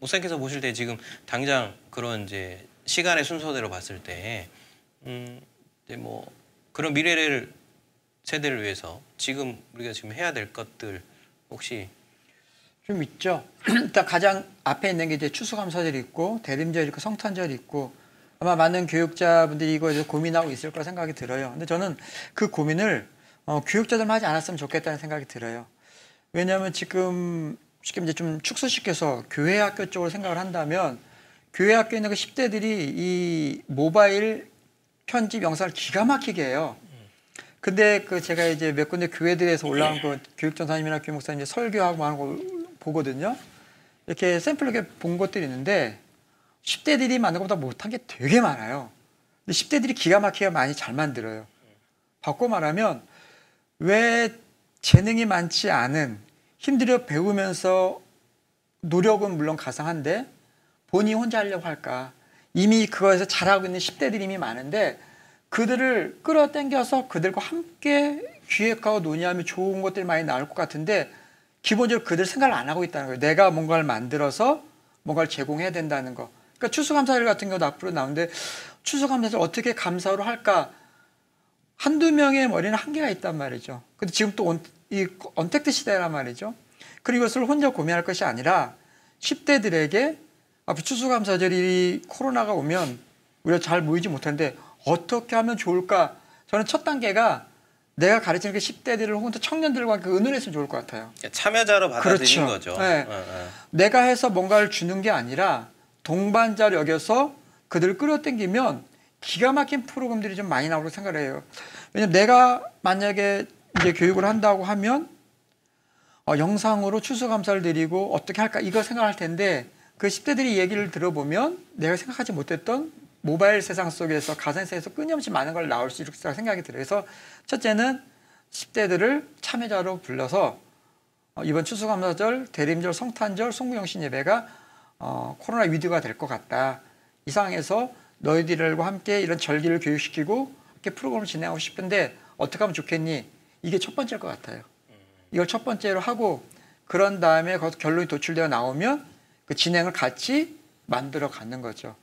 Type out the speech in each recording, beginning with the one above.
목사님께서 보실 때 지금 당장 그런 이제 시간의 순서대로 봤을 때 이제 뭐 그런 미래를 세대를 위해서 지금 우리가 지금 해야 될 것들 혹시 좀 있죠. 일단 가장 앞에 있는 게 이제 추수감사절이 있고 대림절이 있고 성탄절이 있고 아마 많은 교육자분들이 이거에 대해서 고민하고 있을 거라 생각이 들어요. 근데 저는 그 고민을 교육자들만 하지 않았으면 좋겠다는 생각이 들어요. 왜냐하면 지금 쉽게 이제 좀 축소시켜서 교회 학교 쪽으로 생각을 한다면 교회 학교에 있는 그 10대들이 이 모바일 편집 영상을 기가 막히게 해요. 근데 그 제가 이제 몇 군데 교회들에서 올라온 그 교육전사님이나 교육목사님 설교하고 하는 거 보거든요. 이렇게 샘플로 이렇게 본 것들이 있는데 10대들이 만든 것보다 못한 게 되게 많아요. 근데 10대들이 기가 막히게 많이 잘 만들어요. 바꿔 말하면 왜 재능이 많지 않은 힘들어 배우면서 노력은 물론 가상한데 본인이 혼자 하려고 할까? 이미 그거에서 잘하고 있는 10대들이 이미 많은데 그들을 끌어당겨서 그들과 함께 기획하고 논의하면 좋은 것들이 많이 나올 것 같은데 기본적으로 그들 생각을 안 하고 있다는 거예요. 내가 뭔가를 만들어서 뭔가를 제공해야 된다는 거. 그러니까 추수감사절 같은 경우도 앞으로 나오는데 추수감사절 어떻게 감사로 할까? 한두 명의 머리는 한계가 있단 말이죠. 근데 지금 또 이 언택트 시대란 말이죠. 그리고 이것을 혼자 고민할 것이 아니라 10대들에게 앞으로 추수감사절이 코로나가 오면 우리가 잘 모이지 못하는데 어떻게 하면 좋을까? 저는 첫 단계가 내가 가르치는 그 10대들을 혹은 청년들과 의논했으면 좋을 것 같아요. 참여자로 받아들이는 그렇죠. 거죠. 네. 내가 해서 뭔가를 주는 게 아니라 동반자로 여겨서 그들을 끌어당기면 기가 막힌 프로그램들이 좀 많이 나오고 생각을 해요. 왜냐면 내가 만약에 이제 교육을 한다고 하면 영상으로 추수감사를 드리고 어떻게 할까 이거 생각할 텐데 그 10대들이 얘기를 들어보면 내가 생각하지 못했던 모바일 세상 속에서 가상 세상에서 끊임없이 많은 걸 나올 수 있을 생각이 들어요. 그래서 첫째는 10대들을 참여자로 불러서 이번 추수감사절, 대림절, 성탄절, 송구영신 예배가 코로나 위드가 될 것 같다. 이 상황에서 너희들과 함께 이런 절기를 교육시키고 이렇게 프로그램을 진행하고 싶은데 어떻게 하면 좋겠니? 이게 첫 번째일 것 같아요. 이걸 첫 번째로 하고 그런 다음에 거기서 결론이 도출되어 나오면 그 진행을 같이 만들어 가는 거죠.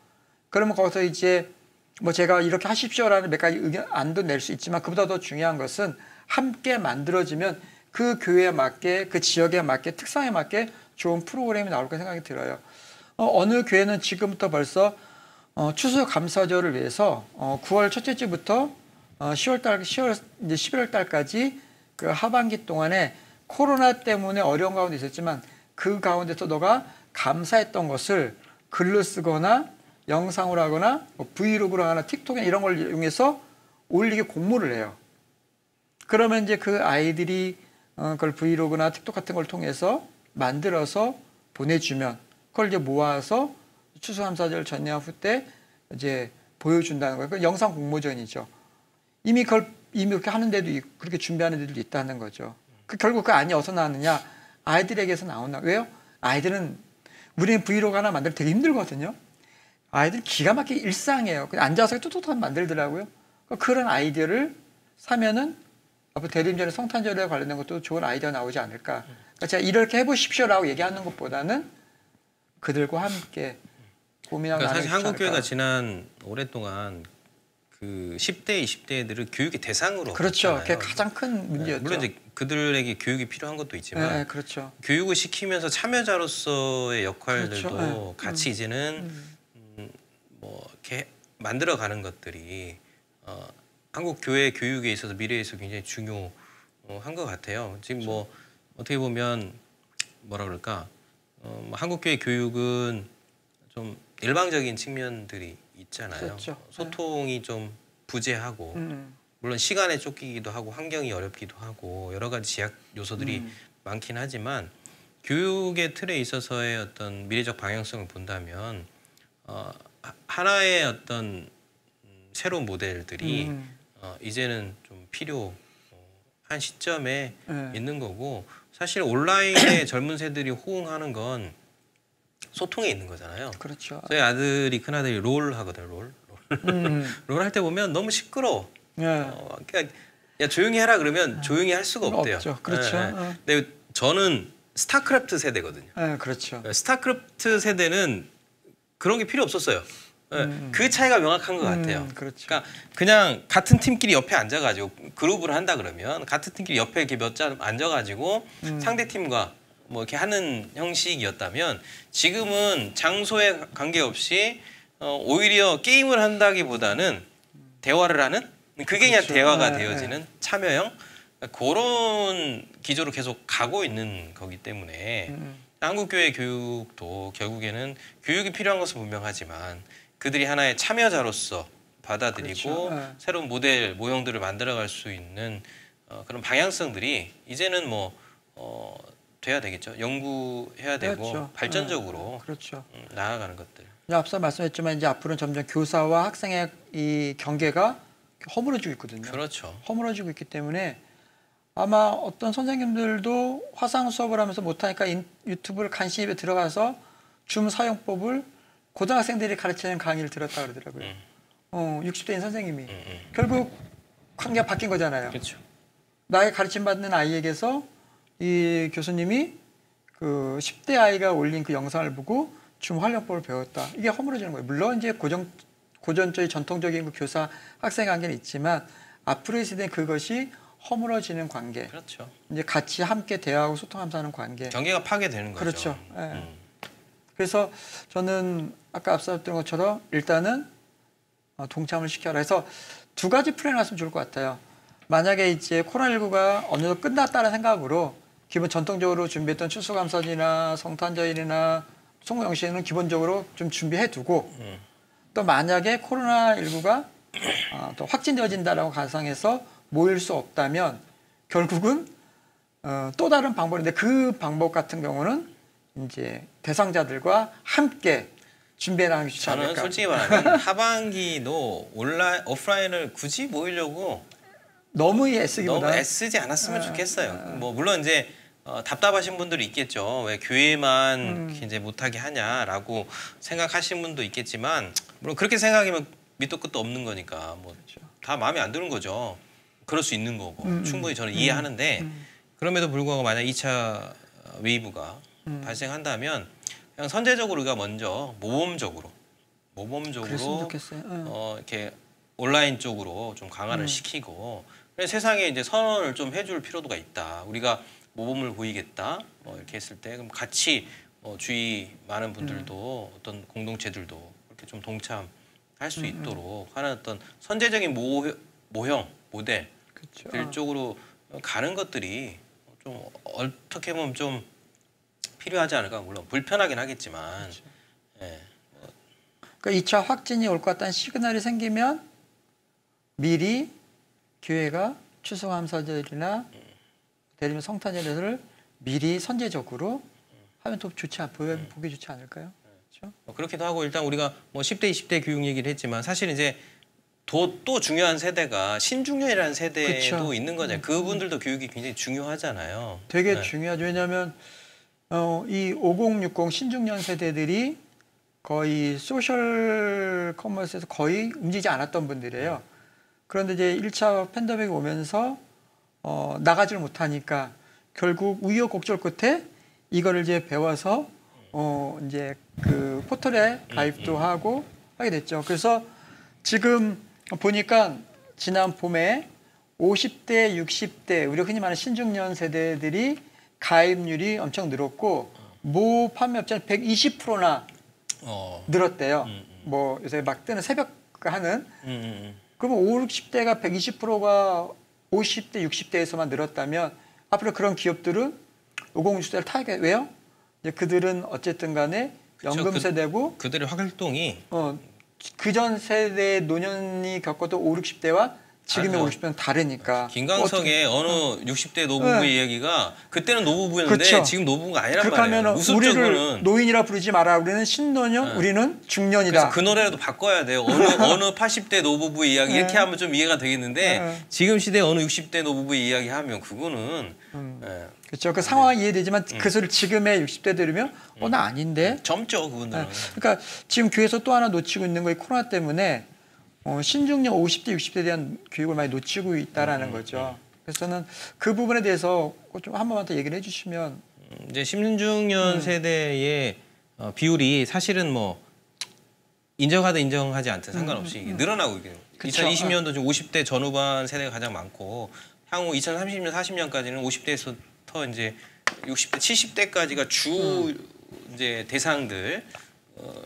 그러면 거기서 이제 뭐 제가 이렇게 하십시오라는 몇 가지 의견 안도 낼 수 있지만 그보다 더 중요한 것은 함께 만들어지면 그 교회에 맞게 그 지역에 맞게 특성에 맞게 좋은 프로그램이 나올 거라 생각이 들어요. 어느 교회는 지금부터 벌써 추수감사절을 위해서 9월 첫째 주부터 11월 달까지 그 하반기 동안에 코로나 때문에 어려운 가운데 있었지만 그 가운데서 너가 감사했던 것을 글로 쓰거나 영상으로 하거나 브이로그로 하거나 틱톡이나 이런 걸 이용해서 올리게 공모를 해요. 그러면 이제 그 아이들이 그걸 브이로그나 틱톡 같은 걸 통해서 만들어서 보내주면 그걸 이제 모아서 추수감사절 전야 후 때 이제 보여준다는 거예요. 그 영상 공모전이죠. 이미 그렇게 하는데도 그렇게 준비하는 데도 있다는 거죠. 결국 그 안이 어디서 나왔느냐? 아이들에게서 나온다. 왜요? 아이들은 우리는 브이로그 하나 만들기 되게 힘들거든요. 아이들 기가 막히게 일상이에요. 그냥 앉아서 뚝뚝뚝 만들더라고요. 그런 아이디어를 사면은 앞으로 대림절에 성탄절에 관련된 것도 좋은 아이디어 나오지 않을까. 그러니까 제가 이렇게 해보십시오라고 얘기하는 것보다는 그들과 함께 고민하고 그러니까 사실 한국 교회가 않을까. 지난 오랫동안 그 10대, 20대들을 교육의 대상으로 그렇죠. 봤잖아요. 그게 가장 큰 문제였죠. 물론 이제 그들에게 교육이 필요한 것도 있지만 네, 그렇죠. 교육을 시키면서 참여자로서의 역할들도 그렇죠. 같이 이제는 뭐 이렇게 만들어가는 것들이 한국 교회 교육에 있어서 미래에서 굉장히 중요한 것 같아요. 지금 그렇죠. 뭐 어떻게 보면 뭐라 그럴까 한국 교회 교육은 좀 일방적인 측면들이 있잖아요. 그렇죠. 소통이 좀 부재하고 물론 시간에 쫓기기도 하고 환경이 어렵기도 하고 여러 가지 제약 요소들이 많긴 하지만 교육의 틀에 있어서의 어떤 미래적 방향성을 본다면 하나의 어떤 새로운 모델들이 이제는 좀 필요한 시점에 있는 거고 사실 온라인에 젊은 세대들이 호응하는 건 소통에 있는 거잖아요. 그렇죠. 저희 아들이 큰아들이 롤 하거든요. 롤 할 때 보면 너무 시끄러워. 그러니까 야 조용히 해라 그러면 조용히 할 수가 없대요. 없죠. 그렇죠. 근데 저는 스타크래프트 세대거든요. 네, 그렇죠. 스타크래프트 세대는 그런 게 필요 없었어요. 그 차이가 명확한 것 같아요. 그렇죠. 그러니까 그냥 같은 팀끼리 옆에 앉아가지고 그룹을 한다 그러면 같은 팀끼리 옆에 이렇게 몇 자 앉아가지고 상대 팀과 뭐 이렇게 하는 형식이었다면 지금은 장소에 관계없이 오히려 게임을 한다기보다는 대화를 하는 그게 그냥 그렇죠. 대화가 되어지는 참여형 그런 기조로 계속 가고 있는 거기 때문에 한국 교회 교육도 결국에는 교육이 필요한 것은 분명하지만 그들이 하나의 참여자로서 받아들이고 그렇죠. 새로운 모델 모형들을 만들어갈 수 있는 그런 방향성들이 이제는 뭐 돼야 되겠죠. 연구해야 되고 그렇죠. 발전적으로 그렇죠. 나아가는 것들. 앞서 말씀했지만 이제 앞으로는 점점 교사와 학생의 이 경계가 허물어지고 있거든요. 그렇죠. 허물어지고 있기 때문에 아마 어떤 선생님들도 화상 수업을 하면서 못하니까 유튜브를 간신히 들어가서 줌 사용법을 고등학생들이 가르치는 강의를 들었다 그러더라고요. 60대인 선생님이. 결국 관계가 바뀐 거잖아요. 그렇죠. 나의 가르침 받는 아이에게서 이 교수님이 그 10대 아이가 올린 그 영상을 보고 줌 활용법을 배웠다. 이게 허물어지는 거예요. 물론 이제 고전적인 전통적인 그 교사 학생 관계는 있지만 앞으로의 세대는 그것이 허물어지는 관계. 그렇죠. 이제 같이 함께 대화하고 소통하면서 하는 관계. 경계가 파괴되는 거죠. 그렇죠. 예. 그래서 저는 아까 앞서던 것처럼 일단은 동참을 시켜라 해서 두 가지 플랜을 했으면 좋을 것 같아요. 만약에 이제 코로나19가 어느 정도 끝났다는 생각으로 기본 전통적으로 준비했던 추수감사절이나 성탄절이나 송구영신은 기본적으로 좀 준비해 두고 또 만약에 코로나19가 또 확진되어진다라고 가상해서 모일 수 없다면 결국은 또 다른 방법인데 그 방법 같은 경우는 이제 대상자들과 함께 준비해 나가기 좋지 않을까. 저는 솔직히 말하면 하반기도 오프라인을 굳이 모이려고 너무 애쓰기보다 너무 애쓰지 않았으면 좋겠어요. 뭐 물론 이제 답답하신 분들이 있겠죠. 왜 교회만 이제 못하게 하냐라고 생각하시는 분도 있겠지만 물론 그렇게 생각하면 밑도 끝도 없는 거니까 뭐 다 마음에 안 드는 거죠. 그럴 수 있는 거고 충분히 저는 이해하는데 그럼에도 불구하고 만약 2차 웨이브가 발생한다면 그냥 선제적으로 우리가 먼저 모범적으로 그랬으면 좋겠어요. 이렇게 온라인 쪽으로 좀 강화를 시키고 세상에 이제 선언을 좀 해줄 필요도가 있다. 우리가 모범을 보이겠다. 이렇게 했을 때 그럼 같이 주위 많은 분들도 어떤 공동체들도 이렇게 좀 동참할 수 있도록 하는 어떤 선제적인 모형 모델 들 쪽으로 가는 것들이 좀 어떻게 보면 좀 필요하지 않을까. 물론 불편하긴 하겠지만. 그렇죠. 예. 그러니까 2차 확진이 올 것 같다는 시그널이 생기면 미리 교회가 추수감사절이나 대리면 성탄절을 미리 선제적으로 하면 또 보기 좋지 않을까요? 그렇죠? 그렇기도 하고 일단 우리가 뭐 10대, 20대 교육 얘기를 했지만 사실 이제 또 중요한 세대가 신중년이라는 세대도 그쵸. 있는 거잖아요. 그분들도 교육이 굉장히 중요하잖아요. 되게 네. 중요하죠. 왜냐하면 이 5060 신중년 세대들이 거의 소셜 커머스에서 거의 움직이지 않았던 분들이에요. 그런데 이제 1차 팬데믹이 오면서 나가지를 못하니까 결국 우여곡절 끝에 이거를 이제 배워서 이제 그 포털에 가입도 하고 하게 됐죠. 그래서 지금 보니까 지난 봄에 50대, 60대 우리가 흔히 말하는 신중년 세대들이 가입률이 엄청 늘었고 모 판매업자는 120%나 늘었대요. 뭐 요새 막 뜨는 새벽 하는 그러면 5, 60대가 120%가 50대, 60대에서만 늘었다면 앞으로 그런 기업들은 50, 60대를 타게 왜요? 이제 그들은 어쨌든 간에 연금 세대고 그들의 활동이 그전 세대의 노년이 겪었던 5, 60대와 지금의 5, 60대는 다르니까. 김광석의 어느 60대 노부부의 이야기가 그때는 노부부였는데 그렇죠. 지금 노부부가 아니란 그렇게 말이에요. 하면 우리를 노인이라 부르지 마라. 우리는 신노년, 우리는 중년이다. 그래서 그 노래라도 바꿔야 돼요. 어느 80대 노부부의 이야기 이렇게 하면 좀 이해가 되겠는데 지금 시대 어느 60대 노부부의 이야기 하면 그거는 그렇죠. 그 상황이 이해되지만 그 소리를 지금의 60대 들으면 나 아닌데. 젊죠 그분들은. 그러니까 지금 교회에서 또 하나 놓치고 있는 거이 코로나 때문에 신중년 50대, 60대에 대한 교육을 많이 놓치고 있다라는 거죠. 그래서 저는 그 부분에 대해서 좀 한 번만 더 얘기를 해주시면 이제 신중년 세대의 비율이 사실은 뭐 인정하든 인정하지 않든 상관없이 늘어나고 있거든요. 2020년도 지금 50대 전후반 세대가 가장 많고 향후 2030년, 40년까지는 50대에서부터 이제 60대, 70대까지가 주 이제 대상들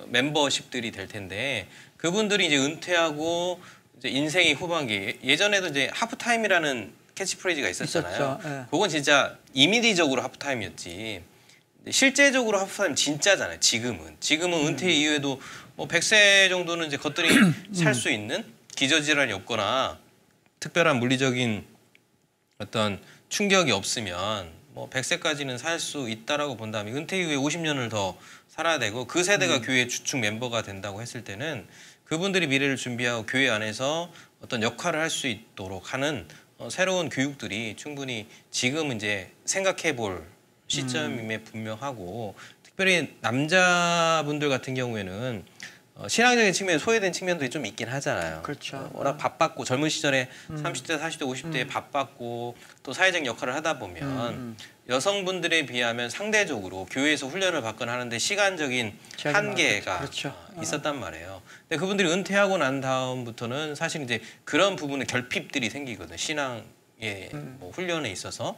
멤버십들이 될 텐데 그분들이 이제 은퇴하고 이제 인생의 후반기 예전에도 이제 하프타임이라는 캐치프레이즈가 있었잖아요. 예. 그건 진짜 이미지적으로 하프타임이었지. 실제적으로 하프타임 진짜잖아요. 지금은 은퇴 이후에도 뭐 100세 정도는 이제 겉들이 살 수 있는 기저질환이 없거나 특별한 물리적인 어떤 충격이 없으면 뭐 100세까지는 살 수 있다라고 본다면 은퇴 이후에 50년을 더 살아야 되고 그 세대가 교회 주축 멤버가 된다고 했을 때는 그분들이 미래를 준비하고 교회 안에서 어떤 역할을 할 수 있도록 하는 새로운 교육들이 충분히 지금 이제 생각해 볼 시점임에 분명하고 특별히 남자분들 같은 경우에는 신앙적인 측면에 소외된 측면들이 좀 있긴 하잖아요. 그렇죠. 워낙 바빴고 젊은 시절에 30대, 40대, 50대에 바빴고 또 사회적 역할을 하다 보면 여성분들에 비하면 상대적으로 교회에서 훈련을 받거나 하는데 시간적인 한계가 그렇죠. 있었단 말이에요. 근데 그분들이 은퇴하고 난 다음부터는 사실 이제 그런 부분에 결핍들이 생기거든요. 신앙의 뭐 훈련에 있어서.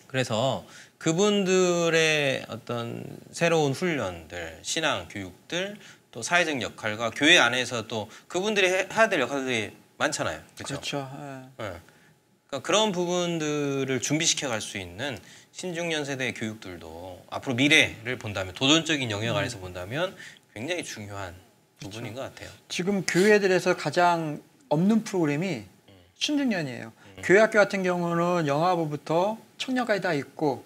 그래서 그분들의 어떤 새로운 훈련들, 신앙 교육들, 또 사회적 역할과 교회 안에서 또 그분들이 해야 될 역할들이 많잖아요. 그렇죠. 예. 그러니까 그런 부분들을 준비시켜 갈 수 있는 신중년 세대의 교육들도 앞으로 미래를 본다면 도전적인 영역 안에서 본다면 굉장히 중요한 부분인 것 같아요. 지금 교회들에서 가장 없는 프로그램이 신중년이에요. 교회학교 같은 경우는 영화부부터 청년까지 다 있고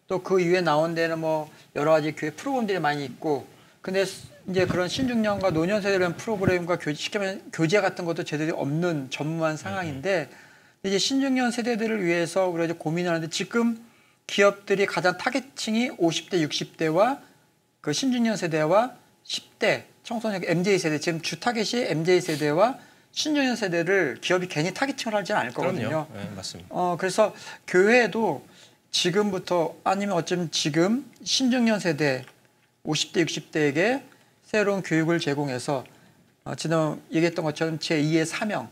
또 그 이후에 나온 데는 뭐 여러 가지 교회 프로그램들이 많이 있고 근데 이제 그런 신중년과 노년 세대라는 프로그램과 교제 같은 것도 제대로 없는 전무한 상황인데 이제 신중년 세대들을 위해서 우리가 이제 고민하는데 지금 기업들이 가장 타겟층이 50대, 60대와 그 신중년 세대와 10대 청소년 MZ 세대 지금 주 타겟이 MZ 세대와 신중년 세대를 기업이 괜히 타겟층을 하지는 않을 거거든요. 네, 맞습니다. 그래서 교회도 지금부터 아니면 어쩌면 지금 신중년 세대 50대, 60대에게 새로운 교육을 제공해서 지난 얘기했던 것처럼 제2의 사명,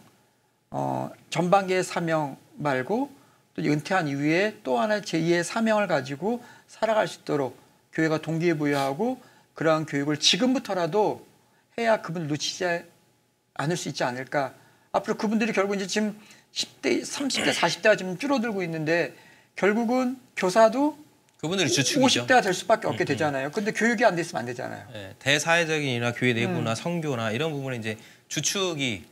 전반기의 사명 말고 또 은퇴한 이후에 또 하나의 제2의 사명을 가지고 살아갈 수 있도록 교회가 동기부여하고 그러한 교육을 지금부터라도 해야 그분을 놓치지 않을 수 있지 않을까. 앞으로 그분들이 결국 이제 지금 10대, 30대, 40대가 지금 줄어들고 있는데 결국은 교사도 그분들이 주축이죠. 50대가 될 수밖에 없게 되잖아요. 근데 교육이 안 됐으면 안 되잖아요. 네, 대사회적인이나 교회 내부나 성교나 이런 부분에 이제 주축이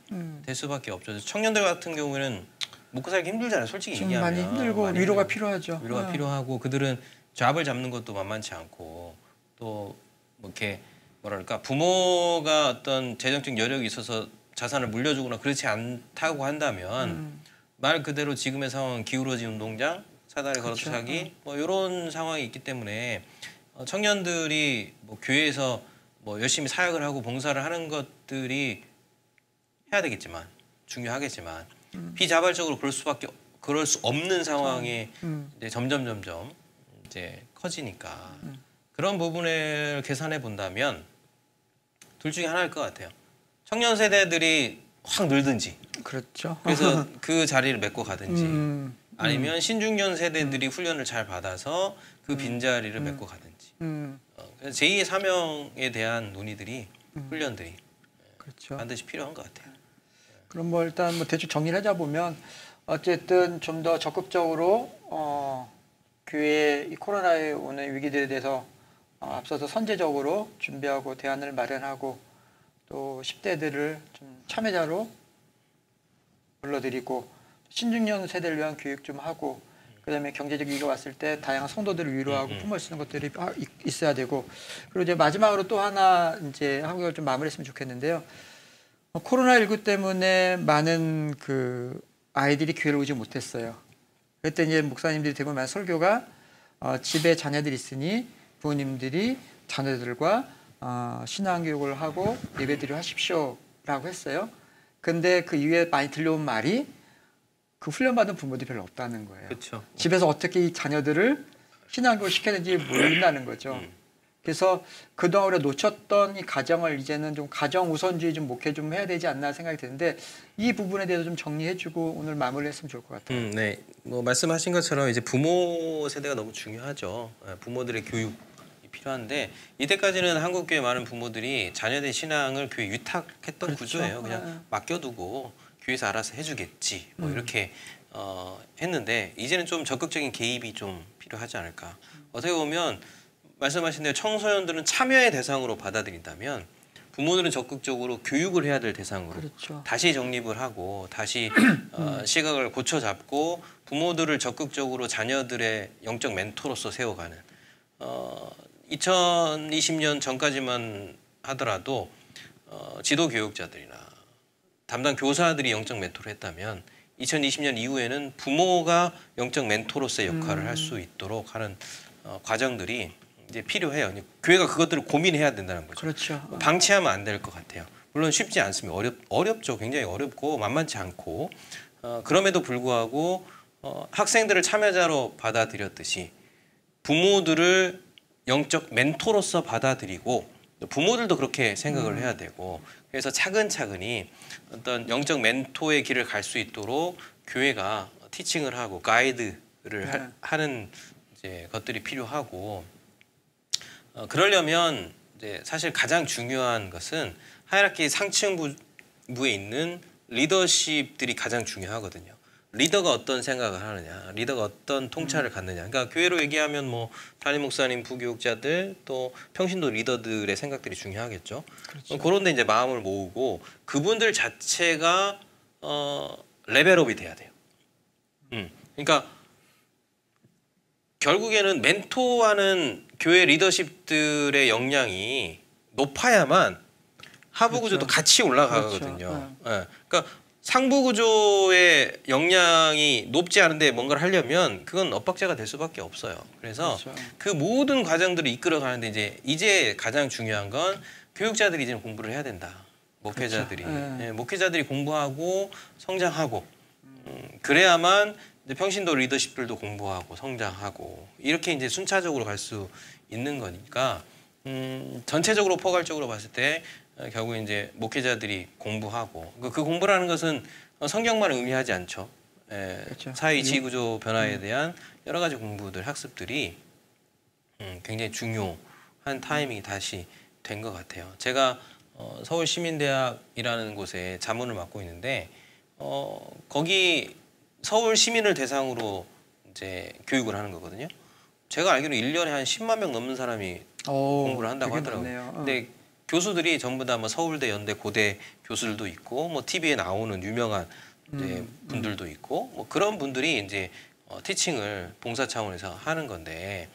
될 수밖에 없죠. 청년들 같은 경우에는 먹고 살기 힘들잖아요. 솔직히 지금 얘기하면 많이 힘들고 위로가 필요하죠. 위로가 필요하고 그들은 잡을 잡는 것도 만만치 않고 또 뭐 이렇게 뭐랄까 부모가 어떤 재정적 여력이 있어서 자산을 물려주거나 그렇지 않다고 한다면 말 그대로 지금의 상황은 기울어진 운동장, 사다리 걸어서 사기 뭐 이런 상황이 있기 때문에 청년들이 뭐 교회에서 뭐 열심히 사역을 하고 봉사를 하는 것들이 해야 되겠지만 중요하겠지만 비자발적으로 그럴 수 없는 상황이 이제 점점 이제 커지니까 그런 부분을 계산해 본다면 둘 중에 하나일 것 같아요. 청년 세대들이 확 늘든지 그렇죠. 그래서 그 자리를 메꿔 가든지 아니면 신중년 세대들이 훈련을 잘 받아서 그 빈자리를 메꿔 가든지 그래서 제2의 사명에 대한 논의들이 훈련들이 그렇죠. 반드시 필요한 것 같아요. 그럼 뭐 일단 뭐 대충 정리를 하자 보면 어쨌든 좀 더 적극적으로 교회의 이 코로나에 오는 위기들에 대해서 앞서서 선제적으로 준비하고 대안을 마련하고 또 10대들을 좀 참여자로 불러들이고 신중년 세대를 위한 교육 좀 하고 그다음에 경제적 위기가 왔을 때 다양한 성도들을 위로하고 품을 수 있는 것들이 있어야 되고 그리고 이제 마지막으로 또 하나 이제 하고 좀 마무리했으면 좋겠는데요. 코로나19 때문에 많은 그 아이들이 교회를 오지 못했어요. 그때 이제 목사님들이 대부분 많은 설교가 집에 자녀들이 있으니 부모님들이 자녀들과 신앙교육을 하고 예배드려 하십시오라고 했어요. 근데 그 이후에 많이 들려온 말이 그 훈련받은 부모들이 별로 없다는 거예요. 그렇죠. 집에서 어떻게 이 자녀들을 신앙교육 시켜야 되는지 모른다는 거죠. 그래서 그동안 우리가 놓쳤던 이 가정을 이제는 좀 가정 우선주의 좀 목회 좀 해야 되지 않나 생각이 드는데 이 부분에 대해서 좀 정리해주고 오늘 마무리했으면 좋을 것 같아요. 네, 뭐 말씀하신 것처럼 이제 부모 세대가 너무 중요하죠. 부모들의 교육이 필요한데 이때까지는 한국 교회 많은 부모들이 자녀들의 신앙을 교회 위탁했던 그렇죠. 구조예요. 그냥 맡겨두고 교회에서 알아서 해주겠지. 뭐 이렇게 했는데 이제는 좀 적극적인 개입이 좀 필요하지 않을까. 어떻게 보면 말씀하신 대로 청소년들은 참여의 대상으로 받아들인다면 부모들은 적극적으로 교육을 해야 될 대상으로 그렇죠. 다시 정립을 하고 다시 시각을 고쳐 잡고 부모들을 적극적으로 자녀들의 영적 멘토로서 세워가는 2020년 전까지만 하더라도 지도 교육자들이나 담당 교사들이 영적 멘토를 했다면 2020년 이후에는 부모가 영적 멘토로서의 역할을 할 수 있도록 하는 과정들이 이제 필요해요. 교회가 그것들을 고민해야 된다는 거죠. 그렇죠. 방치하면 안 될 것 같아요. 물론 쉽지 않습니다. 어렵죠. 굉장히 어렵고 만만치 않고 그럼에도 불구하고 학생들을 참여자로 받아들였듯이 부모들을 영적 멘토로서 받아들이고 부모들도 그렇게 생각을 해야 되고 그래서 차근차근히 어떤 영적 멘토의 길을 갈 수 있도록 교회가 티칭을 하고 가이드를 하는 이제 것들이 필요하고 그러려면 이제 사실 가장 중요한 것은 하이라키 상층부에 있는 리더십들이 가장 중요하거든요. 리더가 어떤 생각을 하느냐, 리더가 어떤 통찰을 갖느냐. 그러니까 교회로 얘기하면 뭐 담임 목사님, 부교육자들 또 평신도 리더들의 생각들이 중요하겠죠. 그렇죠. 그런데 이제 마음을 모으고 그분들 자체가 레벨업이 돼야 돼요. 그러니까 결국에는 멘토하는 교회 리더십들의 역량이 높아야만 하부 구조도 그렇죠. 같이 올라가거든요. 그렇죠. 그러니까 상부 구조의 역량이 높지 않은데 뭔가를 하려면 그건 엇박자가 될 수밖에 없어요. 그래서 그렇죠. 그 모든 과정들을 이끌어 가는데 이제 가장 중요한 건 교육자들이 이제 공부를 해야 된다. 목회자들이 그렇죠. 목회자들이 공부하고 성장하고 그래야만 이제 평신도 리더십들도 공부하고 성장하고 이렇게 이제 순차적으로 갈 수 있는 거니까 전체적으로 포괄적으로 봤을 때 결국 이제 목회자들이 공부하고 그 공부라는 것은 성경만 의미하지 않죠. 그렇죠. 사회 지구조 변화에 대한 여러 가지 공부들 학습들이 굉장히 중요한 타이밍이 다시 된 것 같아요. 제가 서울시민대학이라는 곳에 자문을 맡고 있는데 거기 서울 시민을 대상으로 이제 교육을 하는 거거든요. 제가 알기로 1년에 한 10만 명 넘는 사람이 공부를 한다고 하더라고요. 근데 교수들이 전부 다 뭐 서울대, 연대, 고대 교수들도 있고 뭐 TV에 나오는 유명한 이제 분들도 있고 뭐 그런 분들이 이제 티칭을 봉사 차원에서 하는 건데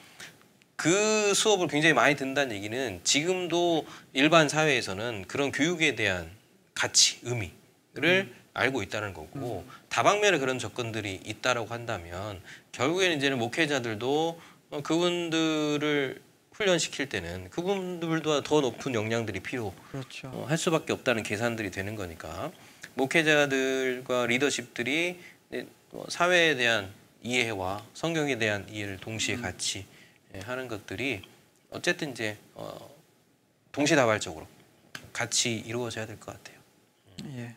그 수업을 굉장히 많이 듣는다는 얘기는 지금도 일반 사회에서는 그런 교육에 대한 가치, 의미를 알고 있다는 거고 다방면에 그런 접근들이 있다라고 한다면 결국에는 이제는 목회자들도 그분들을 훈련시킬 때는 그분들보다 더 높은 역량들이 필요할 그렇죠. 수밖에 없다는 계산들이 되는 거니까 목회자들과 리더십들이 사회에 대한 이해와 성경에 대한 이해를 동시에 같이 하는 것들이 어쨌든 이제 동시다발적으로 같이 이루어져야 될 것 같아요. 예.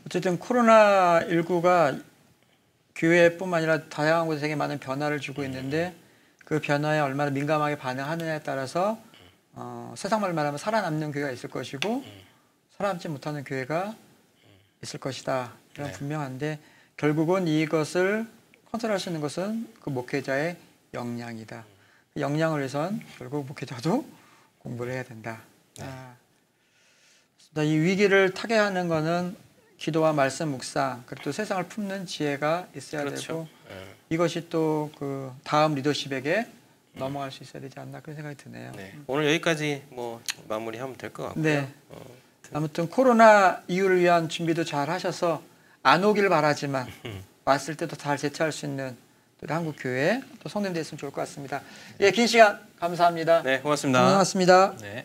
어쨌든 코로나19가 교회뿐만 아니라 다양한 곳에 되게 많은 변화를 주고 있는데 그 변화에 얼마나 민감하게 반응하느냐에 따라서 세상 말로 말하면 살아남는 교회가 있을 것이고 살아남지 못하는 교회가 있을 것이다. 이건 분명한데 결국은 이것을 컨트롤할 수 있는 것은 그 목회자의 역량이다. 역량을 위해선 결국 목회자도 공부를 해야 된다. 이 위기를 타개하는 것은 기도와 말씀 묵상 그리고 또 세상을 품는 지혜가 있어야 되고 이것이 또 그 다음 리더십에게 넘어갈 수 있어야 되지 않나 그런 생각이 드네요. 오늘 여기까지 뭐 마무리하면 될 것 같고요. 네. 아무튼 코로나 이후를 위한 준비도 잘 하셔서 안 오길 바라지만 왔을 때도 잘 대처할 수 있는 또 한국 교회 또 성도님 됐으면 좋을 것 같습니다. 예, 긴 시간 감사합니다. 네, 고맙습니다. 고맙습니다. 네.